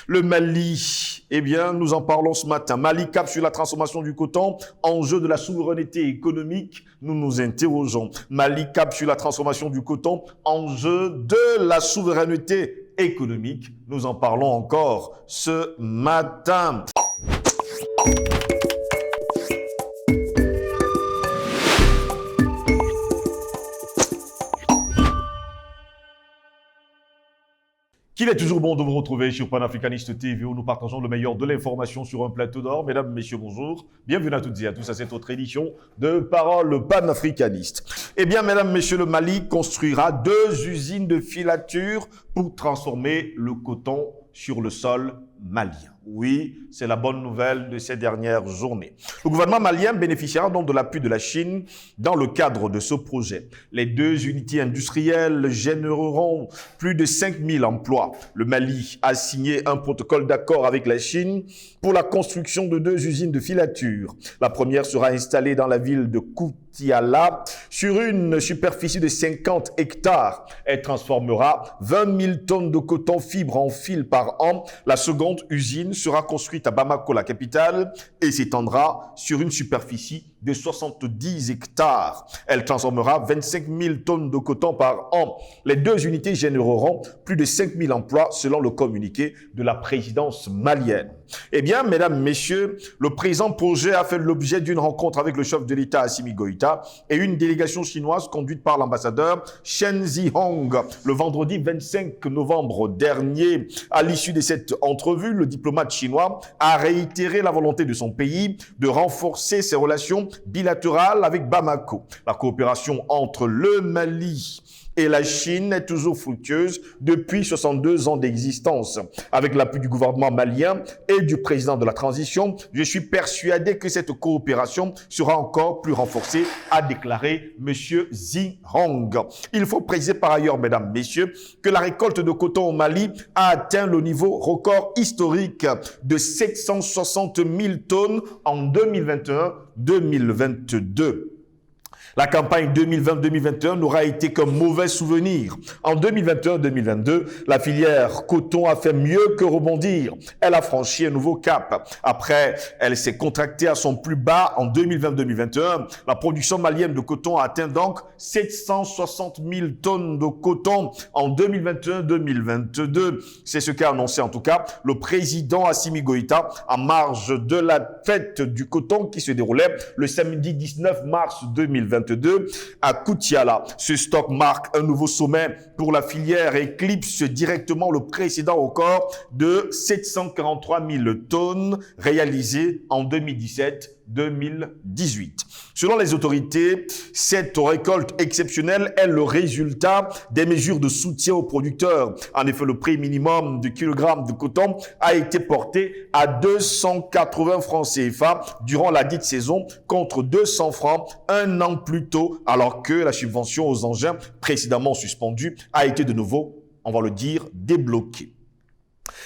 Le Mali, eh bien, nous en parlons ce matin. Mali cap sur la transformation du coton, enjeu de la souveraineté économique, nous nous interrogeons. Mali cap sur la transformation du coton, enjeu de la souveraineté économique, nous en parlons encore ce matin. Qu'il est toujours bon de vous retrouver sur Panafricaniste TV où nous partageons le meilleur de l'information sur un plateau d'or. Mesdames, messieurs, bonjour. Bienvenue à toutes et à tous à cette autre édition de Parole panafricaniste. Eh bien, mesdames, messieurs, le Mali construira 2 usines de filature pour transformer le coton sur le sol malien. Oui, c'est la bonne nouvelle de ces dernières journées. Le gouvernement malien bénéficiera donc de l'appui de la Chine dans le cadre de ce projet. Les 2 unités industrielles généreront plus de 5000 emplois. Le Mali a signé un protocole d'accord avec la Chine pour la construction de 2 usines de filature. La première sera installée dans la ville de Koutiala sur une superficie de 50 hectares. Elle transformera 20 000 tonnes de coton fibre en fil par an. La seconde usine sera construite à Bamako, la capitale, et s'étendra sur une superficie de 70 hectares. Elle transformera 25 000 tonnes de coton par an. Les 2 unités généreront plus de 5 000 emplois selon le communiqué de la présidence malienne. Eh bien, mesdames, messieurs, le présent projet a fait l'objet d'une rencontre avec le chef de l'État Assimi Goïta et une délégation chinoise conduite par l'ambassadeur Chen Zihong le vendredi 25 novembre dernier. À l'issue de cette entrevue, le diplomate chinois a réitéré la volonté de son pays de renforcer ses relations bilatérales avec Bamako. La coopération entre le Mali et la Chine est toujours fructueuse depuis 62 ans d'existence. Avec l'appui du gouvernement malien et du président de la transition, je suis persuadé que cette coopération sera encore plus renforcée, a déclaré M. Zihong. Il faut préciser par ailleurs, mesdames, messieurs, que la récolte de coton au Mali a atteint le niveau record historique de 760 000 tonnes en 2021-2022. La campagne 2020-2021 n'aura été qu'un mauvais souvenir. En 2021-2022, la filière coton a fait mieux que rebondir. Elle a franchi un nouveau cap. Après, elle s'est contractée à son plus bas en 2020-2021. La production malienne de coton a atteint donc 760 000 tonnes de coton en 2021-2022. C'est ce qu'a annoncé en tout cas le président Assimi Goïta en marge de la fête du coton qui se déroulait le samedi 19 mars 2022. À Koutiala. Ce stock marque un nouveau sommet pour la filière et éclipse directement le précédent record de 743 000 tonnes réalisé en 2017-2018. Selon les autorités, cette récolte exceptionnelle est le résultat des mesures de soutien aux producteurs. En effet, le prix minimum du kilogramme de coton a été porté à 280 francs CFA durant la dite saison contre 200 francs un an plus tôt, alors que la subvention aux engins précédemment suspendue a été de nouveau, on va le dire, débloquée.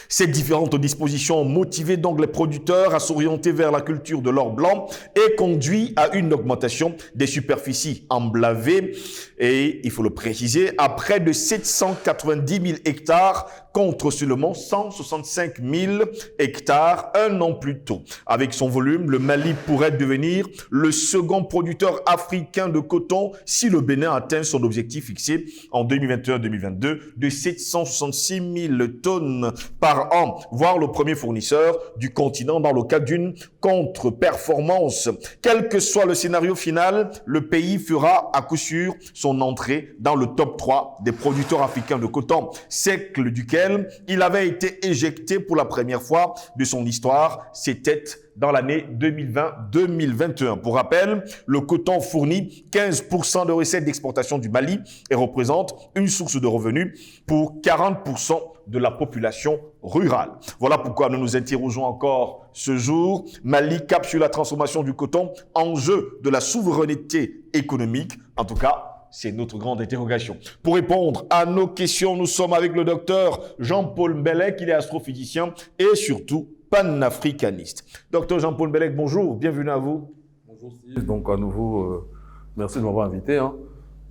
Ces différentes dispositions ont motivé donc les producteurs à s'orienter vers la culture de l'or blanc et conduit à une augmentation des superficies emblavées et, il faut le préciser, à près de 790 000 hectares contre seulement 165 000 hectares un an plus tôt. Avec son volume, le Mali pourrait devenir le second producteur africain de coton si le Bénin atteint son objectif fixé en 2021-2022 de 766 000 tonnes par an, voire le premier fournisseur du continent dans le cadre d'une contre-performance. Quel que soit le scénario final, le pays fera à coup sûr son entrée dans le top 3 des producteurs africains de coton, siècle duquel il avait été éjecté pour la première fois de son histoire. C'était dans l'année 2020-2021. Pour rappel, le coton fournit 15% de recettes d'exportation du Mali et représente une source de revenus pour 40% de la population rurale. Voilà pourquoi nous nous interrogeons encore ce jour. Mali cap sur la transformation du coton, enjeu de la souveraineté économique. En tout cas, c'est notre grande interrogation. Pour répondre à nos questions, nous sommes avec le docteur Jean-Paul Mbelek, il est astrophysicien et surtout panafricaniste. Docteur Jean-Paul Mbelek, bonjour, bienvenue à vous. Bonjour Steve, donc à nouveau, merci de m'avoir invité.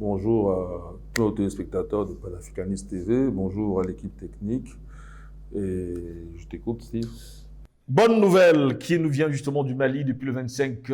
Bonjour à tous les téléspectateurs de Panafricaniste TV, bonjour à l'équipe technique. Et je t'écoute, Steve. Bonne nouvelle qui nous vient justement du Mali depuis le 25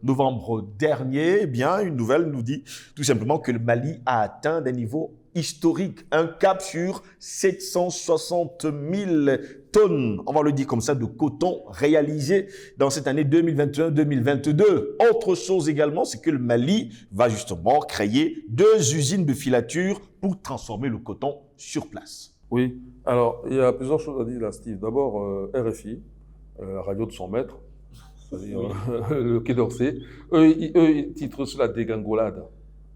novembre dernier. Eh bien, une nouvelle nous dit tout simplement que le Mali a atteint des niveaux historiques, un cap sur 760 000 tonnes, on va le dire comme ça, de coton réalisé dans cette année 2021-2022. Autre chose également, c'est que le Mali va justement créer 2 usines de filature pour transformer le coton sur place. Oui, alors il y a plusieurs choses à dire là, Steve. D'abord, RFI, la radio de son maître, c'est-à-dire le Quai d'Orsay, ils titrent sur la dégringolade,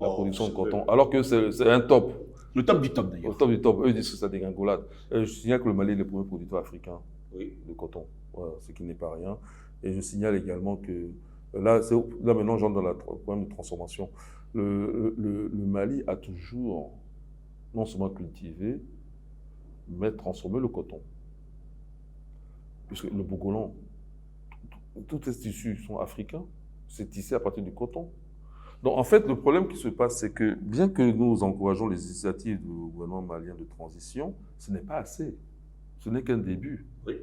la production de coton, alors que c'est un top. Le top du top d'ailleurs. Au top du top, eux ils disent que c'est la dégringolade. Je signale que le Mali est le premier producteur africain de coton, voilà, ce qui n'est pas rien. Et je signale également que là maintenant j'entre dans le problème de transformation. Le Mali a toujours non seulement cultivé, mais transformé le coton. Puisque le Bogolan, tous ces tissus sont africains, c'est tissé à partir du coton. Donc en fait, le problème qui se passe, c'est que bien que nous encourageons les initiatives du gouvernement malien de transition, ce n'est pas assez. Ce n'est qu'un début. Oui.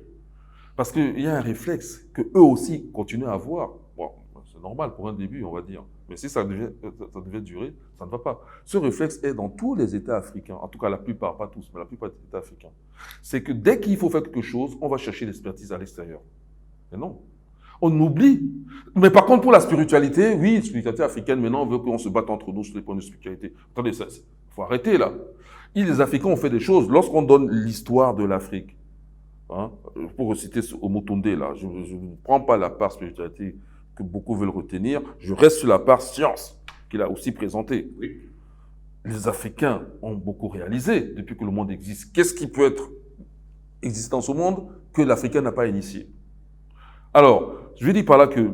Parce qu'il y a un réflexe qu'eux aussi continuent à avoir. Bon, c'est normal pour un début, on va dire. Mais si ça devait durer, ça ne va pas. Ce réflexe est dans tous les États africains, en tout cas la plupart, pas tous, mais la plupart des États africains. C'est que dès qu'il faut faire quelque chose, on va chercher l'expertise à l'extérieur. Mais non. On oublie. Mais par contre, pour la spiritualité, oui, spiritualité africaine, maintenant, on veut qu'on se batte entre nous sur les points de spiritualité. Attendez, il faut arrêter là. Les Africains ont fait des choses. Lorsqu'on donne l'histoire de l'Afrique, hein, pour reciter Omotonde, là, je ne prends pas la part spiritualité que beaucoup veulent retenir, je reste sur la part science qu'il a aussi présentée. Oui. Les Africains ont beaucoup réalisé depuis que le monde existe. Qu'est-ce qui peut être existant dans ce monde que l'Africain n'a pas initié? Alors, je vais dire par là que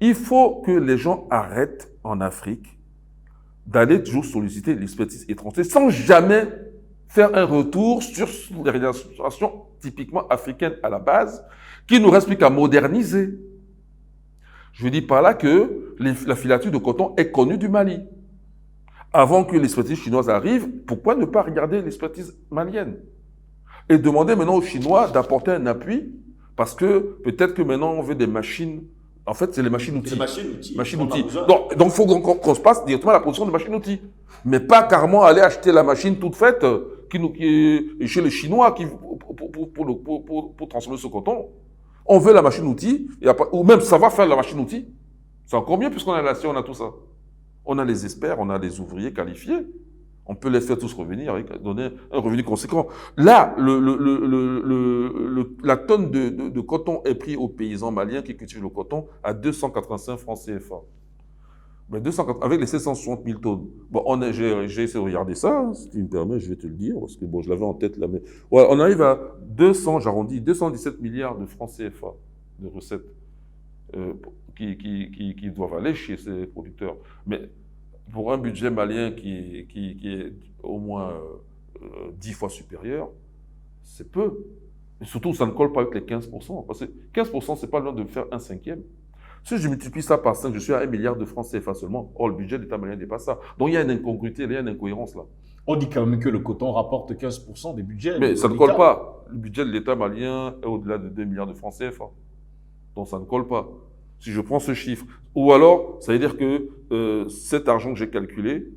il faut que les gens arrêtent en Afrique d'aller toujours solliciter l'expertise étrangère sans jamais faire un retour sur les réalisations typiquement africaines à la base, qui nous reste plus qu'à moderniser. Je veux dire par là que la filature de coton est connue du Mali. Avant que l'expertise chinoise arrive, pourquoi ne pas regarder l'expertise malienne? Et demander maintenant aux Chinois d'apporter un appui, parce que peut-être que maintenant on veut des machines. En fait, c'est les machines-outils. Les machines-outils. Machines-outils. Donc, il faut qu'on se passe directement à la production de machines-outils. Mais pas carrément aller acheter la machine toute faite qui est chez les Chinois pour transformer ce coton. On veut la machine-outil, ou même savoir faire la machine-outil. C'est encore mieux puisqu'on a la science, on a tout ça. On a les experts, on a les ouvriers qualifiés. On peut les faire tous revenir et donner un revenu conséquent. Là, la tonne de coton est prise aux paysans maliens qui cultivent le coton à 285 francs CFA. Mais avec les 760 000 tonnes. Bon, j'ai essayé de regarder ça, si tu me permets, je vais te le dire, parce que bon, je l'avais en tête là. Mais ouais, on arrive à 217 milliards de francs CFA de recettes qui doivent aller chez ces producteurs. Mais pour un budget malien qui est au moins 10 fois supérieur, c'est peu. Et surtout, ça ne colle pas avec les 15%. Parce que 15%, ce n'est pas loin de faire un cinquième. Si je multiplie ça par 5, je suis à 1 milliard de francs CFA seulement. Or, le budget de l'État malien dépasse ça. Donc, il y a une incongruité, il y a une incohérence là. On dit quand même que le coton rapporte 15% des budgets. Mais ça ne colle pas. Le budget de l'État malien est au-delà de 2 milliards de francs CFA. Donc, ça ne colle pas. Si je prends ce chiffre. Ou alors, ça veut dire que cet argent que j'ai calculé,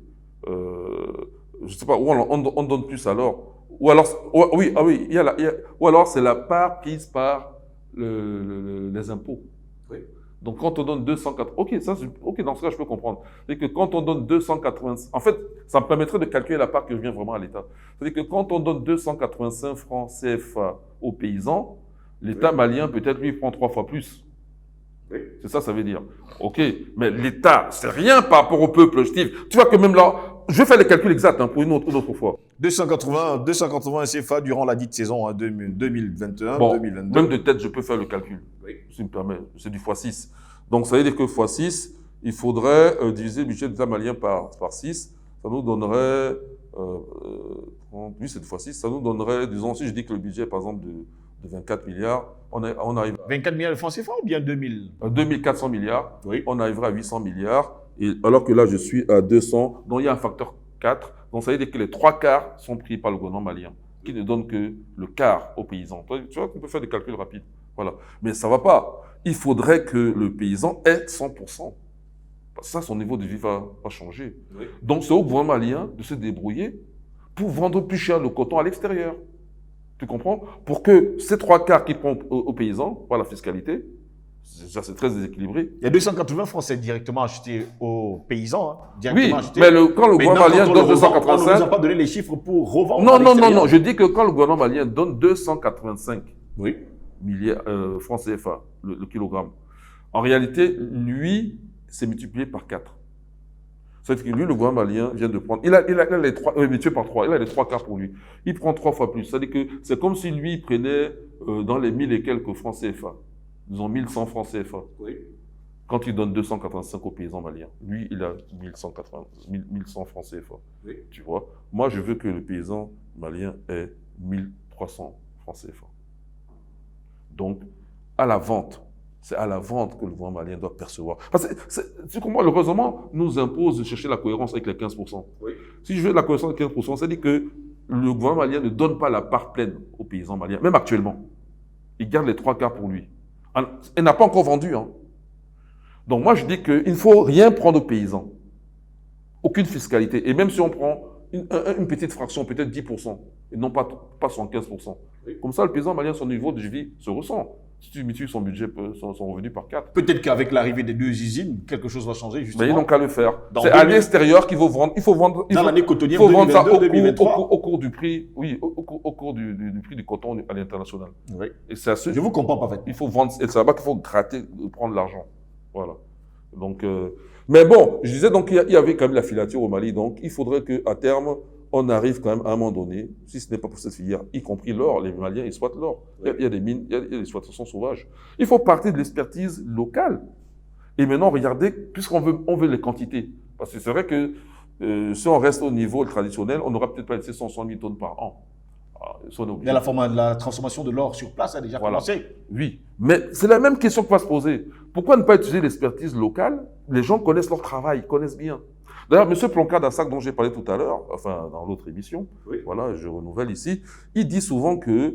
je ne sais pas, où on donne plus alors. Ou alors, oui, ou alors c'est la part prise par les impôts. Oui. Donc, quand on donne 280, ok, dans ce cas, je peux comprendre. C'est que quand on donne 280, en fait, ça me permettrait de calculer la part qui revient vraiment à l'État. C'est-à-dire que quand on donne 285 francs CFA aux paysans, l'État malien, peut-être, lui, prend 3 fois plus. Oui. C'est ça, ça veut dire. Ok, mais l'État, c'est rien par rapport au peuple, Steve. Tu vois que même là, je vais faire les calculs exacts pour une autre fois. 280 CFA durant la dite saison 2021, bon, 2022. Même de tête, je peux faire le calcul. Oui. Si tu me permets, c'est du x6. Donc, ça veut dire que x6, il faudrait diviser le budget de l'État malien par 6. Ça nous donnerait, oui, c'est du x6, ça nous donnerait, disons, si je dis que le budget, par exemple, de 24 milliards, on arrive à 24 milliards de francs CFA ou bien 2000 2400 milliards, oui. On arrivera à 800 milliards, et alors que là, je suis à 200, donc il y a un facteur 4, donc ça veut dire que les 3 quarts sont pris par le gouvernement malien. qui ne donne que le quart aux paysans. Tu vois qu'on peut faire des calculs rapides. Voilà. Mais ça ne va pas. Il faudrait que le paysan ait 100%. Ça, son niveau de vie va changer. Oui. Donc, c'est au gouvernement malien de se débrouiller pour vendre plus cher le coton à l'extérieur. Tu comprends? Pour que ces 3 quarts qu'ils prennent aux paysans, par la fiscalité, ça c'est très déséquilibré. Il y a 280 Français directement achetés aux paysans. Hein, oui, achetés. Mais quand le gouvernement malien donne 285... On ne nous a pas donné les chiffres pour revendre. Non. Je dis que quand le gouvernement malien donne 285 milliards francs CFA, le kilogramme, en réalité, lui, c'est multiplié par 4. C'est-à-dire que lui, le gouvernement malien vient de prendre... Il a les 3... multiplié par 3. Il a les 3 quarts pour lui. Il prend 3 fois plus. C'est-à-dire que c'est comme si lui prenait dans les 1000 et quelques francs CFA. Disons 1100 francs CFA. Oui. Quand il donne 285 aux paysans maliens, lui, il a 1100 francs CFA. Oui. Tu vois? Moi, je veux que le paysan malien ait 1300 francs CFA. Donc, à la vente, c'est à la vente que le gouvernement malien doit percevoir. Parce que, tu comprends, le raisonnement nous impose de chercher la cohérence avec les 15%. Oui. Si je veux la cohérence avec 15%, c'est-à-dire que le gouvernement malien ne donne pas la part pleine aux paysans maliens, même actuellement. Il garde les 3 quarts pour lui. Il n'a pas encore vendu. Hein. Donc moi, je dis qu'il ne faut rien prendre aux paysans. Aucune fiscalité. Et même si on prend une petite fraction, peut-être 10%, et non pas 75%. Oui. Comme ça, le paysan malien, son niveau de vie se ressent. Si tu multiplies son budget, son revenu par 4. Peut-être qu'avec l'arrivée des 2 usines, quelque chose va changer, justement. Mais ils n'ont qu'à le faire. C'est à l'extérieur qu'il faut vendre. Il faut vendre. Dans l'année cotonnière 2022-2023. Au cours du prix, oui, au cours du prix du coton à l'international. Oui. Et je vous comprends parfaitement. Il faut vendre, et c'est là-bas qu'il faut gratter, prendre l'argent. Voilà. Donc, mais bon, je disais donc qu'il y avait quand même la filature au Mali, donc il faudrait qu'à terme, on arrive quand même à un moment donné, si ce n'est pas pour cette filière, y compris l'or, les Maliens exploitent l'or. Oui. Il y a des mines, il y a des exploitations sauvages. Il faut partir de l'expertise locale. Et maintenant, regardez, puisqu'on veut les quantités. Parce que c'est vrai que si on reste au niveau traditionnel, on n'aura peut-être pas laissé 160 000 tonnes par an. Mais la transformation de l'or sur place a déjà commencé. Oui, mais c'est la même question qu'on va se poser. Pourquoi ne pas utiliser l'expertise locale? Les gens connaissent leur travail, connaissent bien. D'ailleurs, M. Plonka-Dassac, dont j'ai parlé tout à l'heure, enfin dans l'autre émission, oui. Voilà, je renouvelle ici, il dit souvent que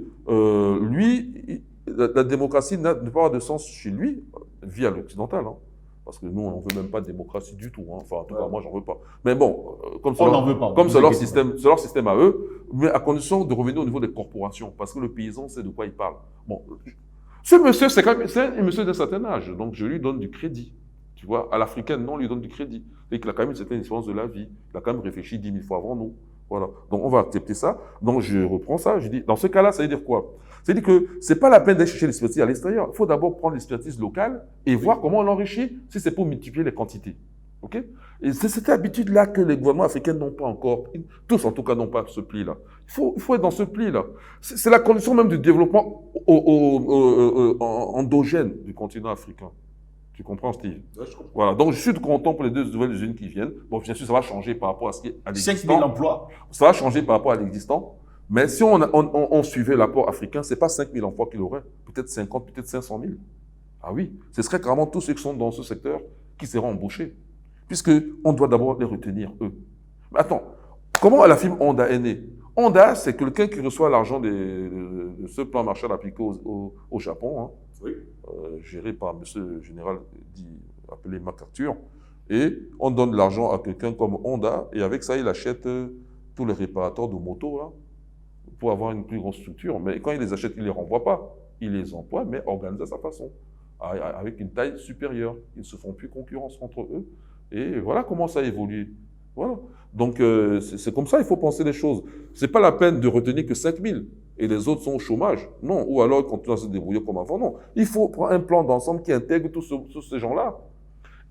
lui, la démocratie n'a pas avoir de sens chez lui, via l'occidental. Hein. Parce que nous, on n'en veut même pas de démocratie du tout. Hein. Enfin, en tout cas, moi, j'en veux pas. Mais bon, comme c'est leur système à eux, mais à condition de revenir au niveau des corporations. Parce que le paysan sait de quoi il parle. Bon, ce monsieur, c'est un monsieur d'un certain âge. Donc, je lui donne du crédit. Tu vois, à l'africaine, non, on lui donne du crédit. Et qu'il a quand même une certaine expérience de la vie. Il a quand même réfléchi 10 000 fois avant nous. Voilà. Donc, on va accepter ça. Donc, je reprends ça. Je dis, dans ce cas-là, ça veut dire quoi? Ça veut dire que c'est pas la peine d'aller chercher l'expertise à l'extérieur. Il faut d'abord prendre l'expertise locale et voir comment on l'enrichit, si c'est pour multiplier les quantités. OK? Et c'est cette habitude-là que les gouvernements africains n'ont pas encore. Tous, en tout cas, n'ont pas ce pli-là. Il faut être dans ce pli-là. C'est la condition même du développement endogène du continent africain. Tu comprends, Steve? Ouais, je comprends. Voilà. Donc, je suis content pour les 2 nouvelles usines qui viennent. Bon, bien sûr, ça va changer par rapport à ce qui est à l'existant. 5 000 emplois. Ça va changer par rapport à l'existant. Mais si on suivait l'apport africain, ce n'est pas 5 000 emplois qu'il aurait. Peut-être 50, peut-être 500 000. Ah oui. Ce serait carrément tous ceux qui sont dans ce secteur qui seront embauchés. Puisqu'on doit d'abord les retenir, eux. Mais attends. Comment la firme Honda est née? Honda, c'est quelqu'un qui reçoit l'argent de ce plan Marshall appliqué au Japon. Hein. Oui. Géré par M. Général appelé MacArthur. Et on donne l'argent à quelqu'un comme Honda, et avec ça, il achète tous les réparateurs de motos, là, pour avoir une plus grosse structure. Mais quand il les achète, il ne les renvoie pas. Il les emploie, mais organise à sa façon, avec une taille supérieure. Ils ne se font plus concurrence entre eux. Et voilà comment ça évolue. Voilà. Donc, c'est comme ça qu'il faut penser les choses. Ce n'est pas la peine de retenir que 5 000 et les autres sont au chômage. Non. Ou alors ils continuent à se débrouiller comme avant. Non. Il faut prendre un plan d'ensemble qui intègre tous ces gens-là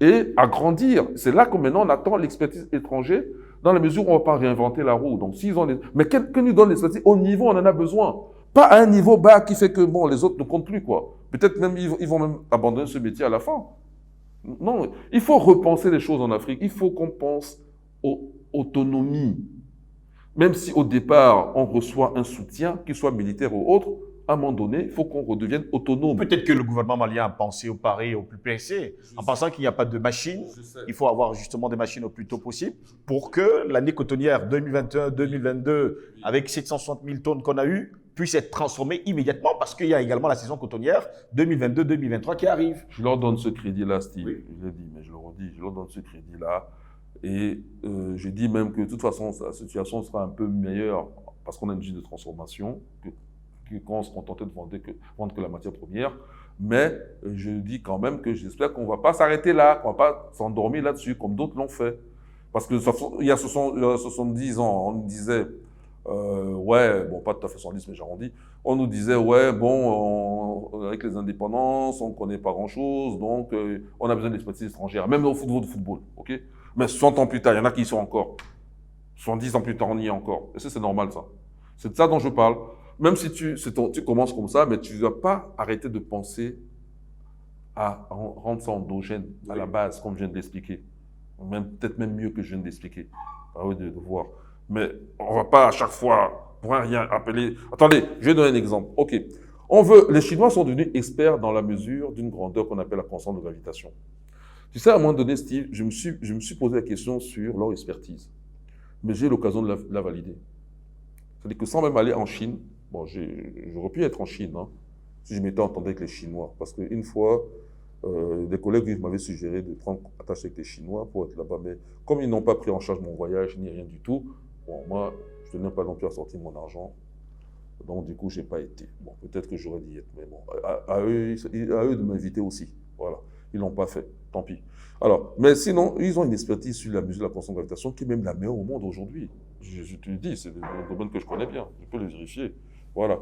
et agrandir. C'est là que maintenant on attend l'expertise étrangère dans la mesure où on ne va pas réinventer la roue. Donc, s'ils ont mais que nous donne l'expertise au niveau où on en a besoin. Pas à un niveau bas qui fait que bon, les autres ne comptent plus, quoi. Peut-être même ils vont même abandonner ce métier à la fin. Non. Il faut repenser les choses en Afrique. Il faut qu'on pense autonomie. Même si au départ, on reçoit un soutien, qu'il soit militaire ou autre, à un moment donné, il faut qu'on redevienne autonome. Peut-être que le gouvernement malien a pensé au pari au plus pressé, en pensant qu'il n'y a pas de machines. Il faut avoir justement des machines au plus tôt possible pour que l'année cotonnière 2021-2022, avec 760 000 tonnes qu'on a eues, puisse être transformée immédiatement parce qu'il y a également la saison cotonnière 2022-2023 qui arrive. Je leur donne ce crédit-là, Steve. Oui. Je l'ai dit, mais je le redis, je leur donne ce crédit-là. Et je dis même que de toute façon, la situation sera un peu meilleure parce qu'on a une usine de transformation que quand on se contentait de vendre que la matière première. Mais je dis quand même que j'espère qu'on ne va pas s'arrêter là, qu'on ne va pas s'endormir là-dessus comme d'autres l'ont fait. Parce que il y a 70 ans, on nous disait, ouais, bon, pas tout à fait 70, mais j'arrondis, on nous disait, ouais, bon, avec les indépendances, on ne connaît pas grand-chose, donc on a besoin d'expertise étrangère, même au football, ok? Mais 60 ans plus tard, il y en a qui y sont encore. 70 ans plus tard, on y est encore. Et ça, c'est normal, ça. C'est de ça dont je parle. Même si tu commences comme ça, mais tu ne dois pas arrêter de penser à rendre ça endogène à la base, comme je viens de l'expliquer. Peut-être même mieux que je viens de l'expliquer. Ah oui, de voir. Mais on ne va pas à chaque fois, pour rien appeler. Attendez, je vais donner un exemple. OK. Les Chinois sont devenus experts dans la mesure d'une grandeur qu'on appelle la constante de gravitation. Tu sais, à un moment donné, Steve, je me suis posé la question sur leur expertise. Mais j'ai eu l'occasion de la valider. C'est-à-dire que sans même aller en Chine, bon, j'aurais pu être en Chine, hein, si je m'étais entendu avec les Chinois. Parce qu'une fois, des collègues m'avaient suggéré de prendre attache avec les Chinois pour être là-bas. Mais comme ils n'ont pas pris en charge mon voyage, ni rien du tout, bon, moi, je ne tenais pas non plus à sortir mon argent. Donc, du coup, je n'ai pas été. Bon, peut-être que j'aurais dû y être. Mais bon, à eux de m'inviter aussi. Voilà. Ils ne l'ont pas fait. Tant pis. Alors, mais sinon, ils ont une expertise sur la mesure de la constante de gravitation qui est même la meilleure au monde aujourd'hui. Je te le dis, c'est un domaine que je connais bien. Je peux le vérifier. Voilà.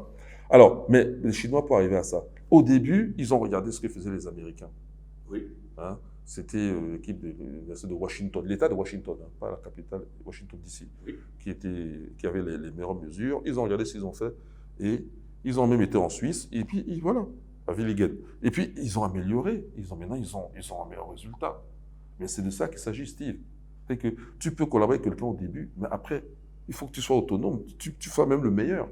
Alors, mais les Chinois, pour arriver à ça, au début, ils ont regardé ce que faisaient les Américains. Oui. Hein? C'était l'équipe de Washington, l'État de Washington, hein, pas la capitale, Washington DC, Oui. qui avait les meilleures mesures. Ils ont regardé ce qu'ils ont fait et ils ont même été en Suisse. Et puis, voilà, à Villigen. Et puis, ils ont amélioré. Maintenant, ils ont un meilleur résultat. Mais c'est de ça qu'il s'agit, Steve. C'est que tu peux collaborer avec quelqu'un au début, mais après, il faut que tu sois autonome. Tu sois même le meilleur.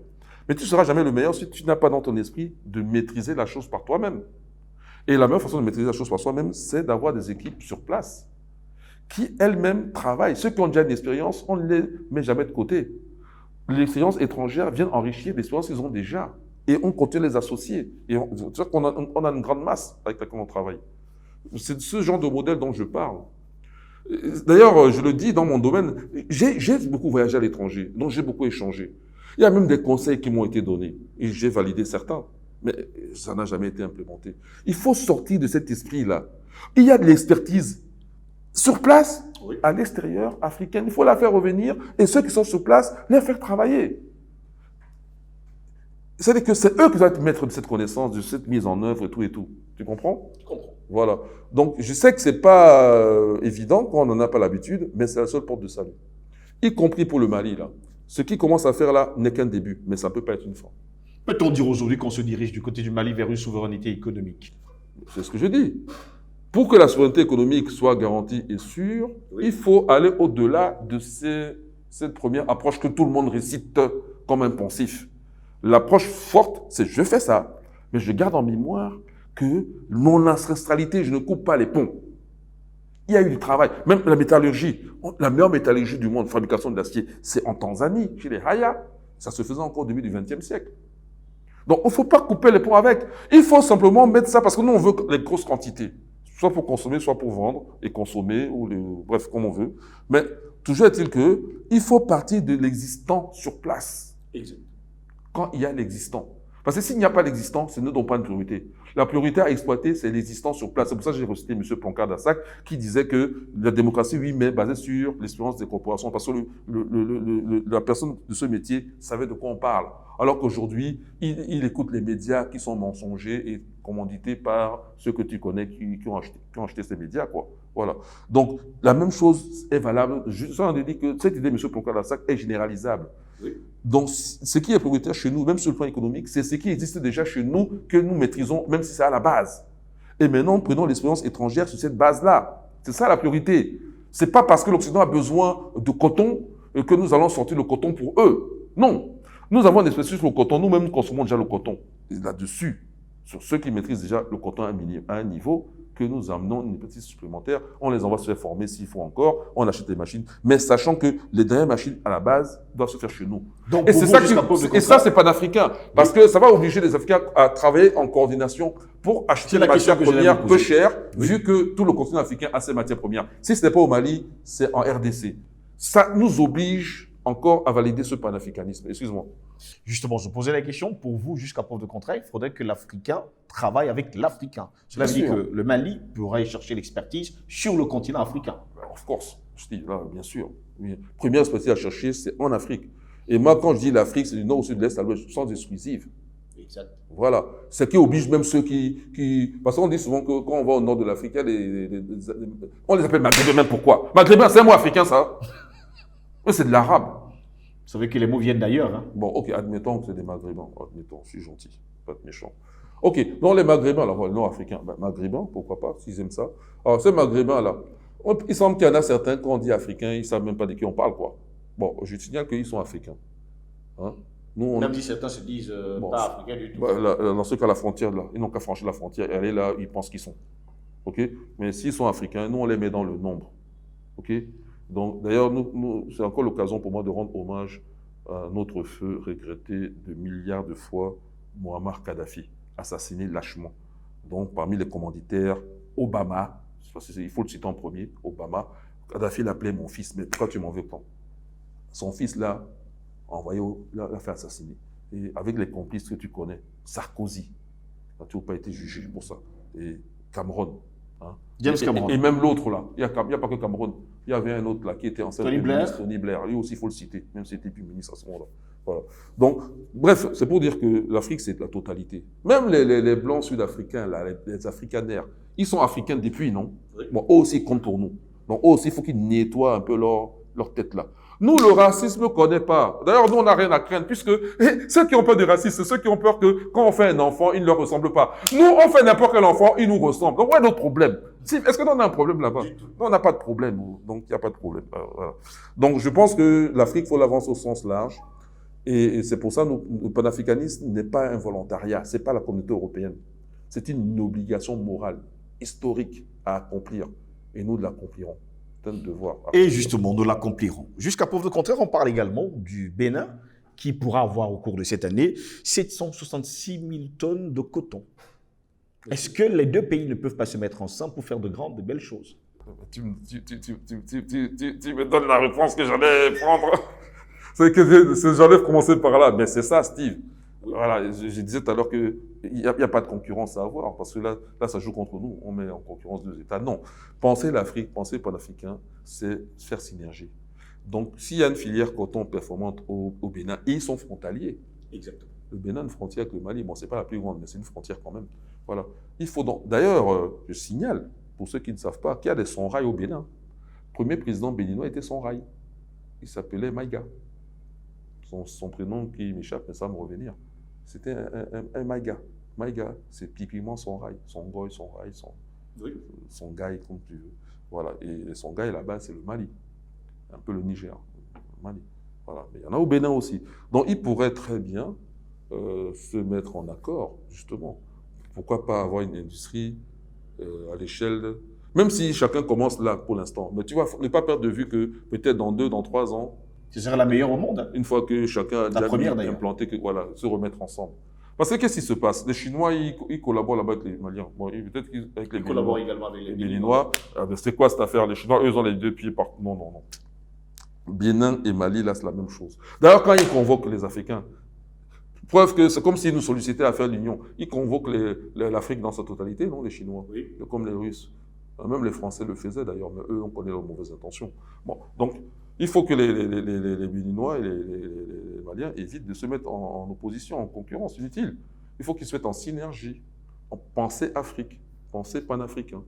Mais tu ne seras jamais le meilleur si tu n'as pas dans ton esprit de maîtriser la chose par toi-même. Et la meilleure façon de maîtriser la chose par soi-même, c'est d'avoir des équipes sur place qui elles-mêmes travaillent. Ceux qui ont déjà une expérience, on ne les met jamais de côté. L'expérience étrangère vient enrichir l'expérience qu'ils ont déjà. Et on continue à les associer. Et c'est-à-dire qu'on a une grande masse avec laquelle on travaille. C'est de ce genre de modèle dont je parle. D'ailleurs, je le dis dans mon domaine, j'ai beaucoup voyagé à l'étranger, donc j'ai beaucoup échangé. Il y a même des conseils qui m'ont été donnés, et j'ai validé certains, mais ça n'a jamais été implémenté. Il faut sortir de cet esprit-là. Il y a de l'expertise sur place, Oui. à l'extérieur, africaine. Il faut la faire revenir, et ceux qui sont sur place, les faire travailler. C'est-à-dire que c'est eux qui doivent être maîtres de cette connaissance, de cette mise en œuvre et tout et tout. Tu comprends? Je comprends. Voilà. Donc, je sais que ce n'est pas évident quand on n'en a pas l'habitude, mais c'est la seule porte de salut. Y compris pour le Mali, là. Ce qu'ils commencent à faire là n'est qu'un début, mais ça ne peut pas être une fin. Peut-on dire aujourd'hui qu'on se dirige du côté du Mali vers une souveraineté économique? C'est ce que je dis. Pour que la souveraineté économique soit garantie et sûre, Oui. il faut aller au-delà de cette première approche que tout le monde récite comme un poncif. L'approche forte, c'est je fais ça, mais je garde en mémoire que mon ancestralité, je ne coupe pas les ponts. Il y a eu du travail. Même la métallurgie, la meilleure métallurgie du monde, fabrication de l'acier, c'est en Tanzanie, chez les Haya. Ça se faisait encore au début du XXe siècle. Donc, il ne faut pas couper les ponts avec. Il faut simplement mettre ça, parce que nous, on veut les grosses quantités. Soit pour consommer, soit pour vendre et consommer, bref, comme on veut. Mais toujours est-il qu'il faut partir de l'existant sur place. Exact. Quand il y a l'existant. Parce que s'il n'y a pas l'existant, ce ne donne pas une priorité. La priorité à exploiter, c'est l'existant sur place. C'est pour ça que j'ai recité M. Ploncard d'Assac qui disait que la démocratie, oui, mais basée sur l'expérience des corporations. Parce que la personne de ce métier savait de quoi on parle. Alors qu'aujourd'hui, il écoute les médias qui sont mensongers et commandités par ceux que tu connais qui ont acheté ces médias, quoi. Voilà. Donc, la même chose est valable. Ça, on dit que cette idée de M. Ploncard d'Assac est généralisable. Oui. Donc, ce qui est prioritaire chez nous, même sur le plan économique, c'est ce qui existe déjà chez nous, que nous maîtrisons, même si c'est à la base. Et maintenant, prenons l'expérience étrangère sur cette base-là. C'est ça la priorité. Ce n'est pas parce que l'Occident a besoin de coton que nous allons sortir le coton pour eux. Non. Nous avons une expertise sur le coton. Nous-mêmes, nous consommons déjà le coton. là-dessus, sur ceux qui maîtrisent déjà le coton à un niveau, que nous amenons une petite supplémentaire, on les envoie se faire former s'il faut encore, on achète des machines, mais sachant que les dernières machines, à la base, doivent se faire chez nous. Donc, Et c'est ça, et ça, c'est panafricain, parce que ça va obliger les Africains à travailler en coordination pour acheter des matières premières peu chères, vu que tout le continent africain a ses matières premières. Si ce n'est pas au Mali, c'est en RDC. Ça nous oblige encore à valider ce panafricanisme. Excuse-moi. Justement, je posais la question, pour vous, jusqu'à preuve de contraire, il faudrait que l'Africain travaille avec l'Africain. Cela veut dire que le Mali pourrait chercher l'expertise sur le continent africain. Of course, je dis là, bien sûr. Première expertise à chercher, c'est en Afrique. Et moi, quand je dis l'Afrique, c'est du nord au sud, de l'est à l'ouest, sans exclusive. Exact. Voilà. Ce qui oblige même ceux qui... Parce qu'on dit souvent que quand on va au nord de l'Afrique, on les appelle maghrébins, même pourquoi? Maghrébin, c'est un mot africain, ça. C'est de l'arabe. Vous savez que les mots viennent d'ailleurs. Hein? Bon, ok, admettons que c'est des maghrébins. Admettons, je suis gentil, pas être méchant. Ok, donc les maghrébins, alors, les nord-africains, ben, maghrébins, pourquoi pas, s'ils aiment ça. Alors, ces maghrébins-là, il semble qu'il y en a certains, quand on dit africains, ils ne savent même pas de qui on parle, quoi. Bon, je signale qu'ils sont africains. Hein? Nous, on... Même si certains se disent pas africains du tout. Dans ce cas, la frontière, là, ils n'ont qu'à franchir la frontière et aller là, ils pensent qu'ils sont. Ok? Mais s'ils sont africains, nous, on les met dans le nombre. Ok? Donc, d'ailleurs, c'est encore l'occasion pour moi de rendre hommage à notre feu regretté de milliards de fois, Muammar Kadhafi, assassiné lâchement. Donc, parmi les commanditaires, Obama, il faut le citer en premier, Obama, Kadhafi l'appelait mon fils, mais pourquoi tu m'en veux pas? Son fils l'a envoyé, l'a fait assassiner. Et avec les complices que tu connais, Sarkozy, n'a toujours pas été jugé pour ça. Et Cameron. Hein. Et même l'autre là, il n'y a pas que Cameroun, il y avait un autre là qui était ancien ministre, Tony Blair, lui aussi il faut le citer, même s'il n'était plus ministre à ce moment-là. Voilà. Donc, bref, c'est pour dire que l'Afrique c'est la totalité. Même les blancs sud-africains, les africanaires, ils sont africains depuis, non? Oui. Bon, eux aussi ils comptent pour nous. Donc, eux aussi il faut qu'ils nettoient un peu leur tête là. Nous, le racisme ne connaît pas. D'ailleurs, nous, on n'a rien à craindre, puisque ceux qui ont peur du racisme, c'est ceux qui ont peur que quand on fait un enfant, il ne leur ressemble pas. Nous, on fait n'importe quel enfant, il nous ressemble. Donc, où est notre problème? Est-ce que nous, on a un problème là-bas? Non, on n'a pas de problème. Donc, il n'y a pas de problème. Voilà. Donc, je pense que l'Afrique, il faut l'avancer au sens large. Et c'est pour ça que le panafricanisme n'est pas un volontariat. Ce n'est pas la communauté européenne. C'est une obligation morale, historique à accomplir. Et nous l'accomplirons. Devoir. Et justement, nous l'accomplirons. Jusqu'à preuve de contraire, on parle également du Bénin, qui pourra avoir au cours de cette année 766 000 tonnes de coton. Est-ce que les deux pays ne peuvent pas se mettre ensemble pour faire de grandes, de belles choses? Tu me donnes la réponse que j'allais prendre. C'est que j'allais commencer par là. Mais c'est ça, Steve. Voilà, je disais tout à l'heure qu'il n'y a pas de concurrence à avoir, parce que là, ça joue contre nous, on met en concurrence deux États. Non, penser l'Afrique, penser panafricain, c'est faire synergie. Donc, s'il y a une filière coton performante au Bénin, et ils sont frontaliers. Exactement. Le Bénin a une frontière avec le Mali, bon, c'est pas la plus grande, mais c'est une frontière quand même. Voilà. Il faut donc, d'ailleurs, je signale, pour ceux qui ne savent pas, qu'il y a des Songhai au Bénin. Le premier président béninois était Songhai. Il s'appelait Maïga. Son prénom qui m'échappe, mais ça va me revenir. C'était un Maïga. Maïga, c'est typiquement son rail, son goy, son rail, son gaï, comme tu veux. Voilà. Et son gaï, là-bas, c'est le Mali. Un peu le Niger. Le Mali. Voilà. Mais il y en a au Bénin aussi. Donc, ils pourraient très bien se mettre en accord, justement. Pourquoi pas avoir une industrie à l'échelle... Même si chacun commence là, pour l'instant. Mais tu vois, ne pas perdre de vue que peut-être dans 2, dans 3 ans, ce serait la meilleure au monde. Une fois que chacun a déjà implanté, voilà, se remettre ensemble. Parce que qu'est-ce qui se passe? Les Chinois, ils collaborent là-bas avec les Maliens. Bon, peut-être qu'avec les collaborent également avec les Béninois. C'est quoi cette affaire? Les Chinois, eux, ils ont les deux pieds par... Non. Bénin et Mali, là, c'est la même chose. D'ailleurs, quand ils convoquent les Africains, preuve que c'est comme s'ils nous sollicitaient à faire l'union. Ils convoquent l'Afrique dans sa totalité, non, les Chinois, oui. Comme les Russes. Même les Français le faisaient d'ailleurs, mais eux, on connaît leurs mauvaises intentions. Bon, donc, il faut que les Béninois et les Maliens évitent de se mettre en opposition, en concurrence inutile. Il faut qu'ils se mettent en synergie, en pensée Afrique, pensée panafricain.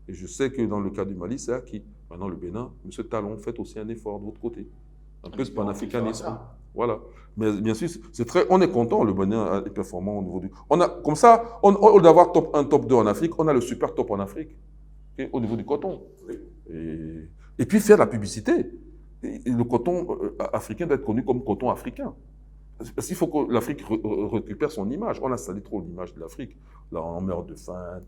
Et je sais que dans le cas du Mali, c'est acquis. Maintenant, le Bénin, M. Talon, faites aussi un effort de l'autre côté. Un peu de panafricanisme. Voilà. Mais bien sûr, on est content, le Bénin est performant au niveau du... Comme ça, au lieu d'avoir un top 2 en Afrique, on a le super top en Afrique, okay, au niveau du coton. Et puis faire la publicité. Et le coton africain doit être connu comme coton africain. Parce qu'il faut que l'Afrique récupère son image. On a sali trop l'image de l'Afrique. Là, on meurt de faim,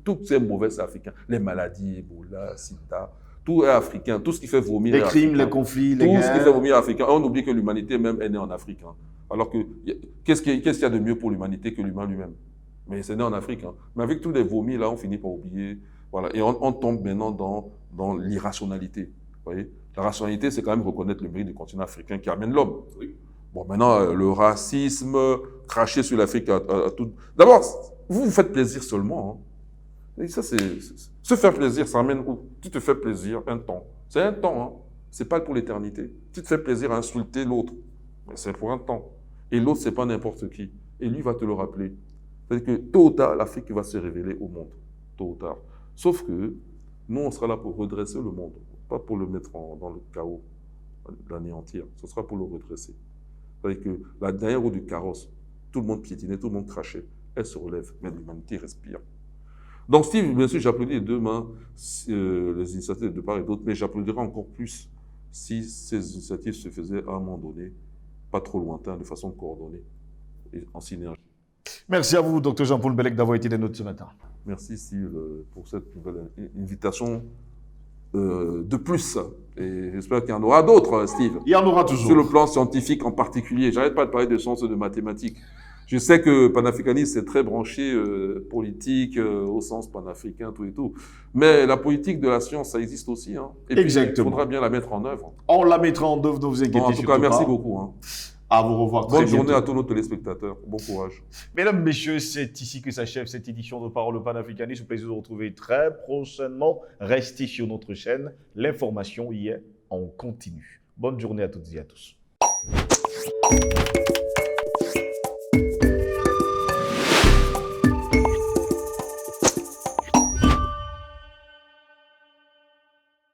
toutes ces mauvaises africains, les maladies, Ebola, Sida, tout est africain. Tout ce qui fait vomir les crimes, les conflits, les guerres. Tout ce qui fait vomir africain. On oublie que l'humanité même est née en Afrique. Hein. Alors que, qu'est-ce qu'il y a de mieux pour l'humanité que l'humain lui-même? Mais c'est né en Afrique. Hein. Mais avec tous les vomis, là, on finit par oublier. Voilà. Et on tombe maintenant dans l'irrationalité. Vous voyez? La rationalité, c'est quand même reconnaître le mérite du continent africain qui amène l'homme. Oui. Bon, maintenant, le racisme, cracher sur l'Afrique à tout. D'abord, vous faites plaisir seulement. Hein. Et ça, se faire plaisir, ça amène où? Tu te fais plaisir un temps. C'est un temps, hein. C'est pas pour l'éternité. Tu te fais plaisir à insulter l'autre. Mais c'est pour un temps. Et l'autre, c'est pas n'importe qui. Et lui va te le rappeler. C'est-à-dire que tôt ou tard, l'Afrique va se révéler au monde. Tôt ou tard. Sauf que nous, on sera là pour redresser le monde. Pas pour le mettre dans le chaos, l'anéantir. Ce sera pour le redresser. C'est-à-dire que la dernière roue du carrosse, tout le monde piétinait, tout le monde crachait. Elle se relève, mais l'humanité respire. Donc, Steve, bien sûr, j'applaudis les deux mains les initiatives de part et d'autre, mais j'applaudirais encore plus si ces initiatives se faisaient à un moment donné, pas trop lointain, de façon coordonnée et en synergie. Merci à vous, Dr Jean-Paul Bellec, d'avoir été des nôtres ce matin. Merci, Steve, pour cette nouvelle invitation de plus. Et j'espère qu'il y en aura d'autres, Steve. Il y en aura toujours. Sur le plan scientifique en particulier. J'arrête pas de parler de sciences et de mathématiques. Je sais que panafricanisme, c'est très branché politique, au sens panafricain, tout et tout. Mais la politique de la science, ça existe aussi. Hein. Et exactement. Puis, il faudra bien la mettre en œuvre. On la mettra en œuvre, ne vous inquiétez pas. En tout cas, merci beaucoup. Hein. À vous revoir très bientôt. Bonne journée à tous nos téléspectateurs. Bon courage. Mesdames, messieurs, c'est ici que s'achève cette édition de Parole panafricaniste. Au plaisir de vous retrouver très prochainement. Restez sur notre chaîne. L'information y est en continu. Bonne journée à toutes et à tous.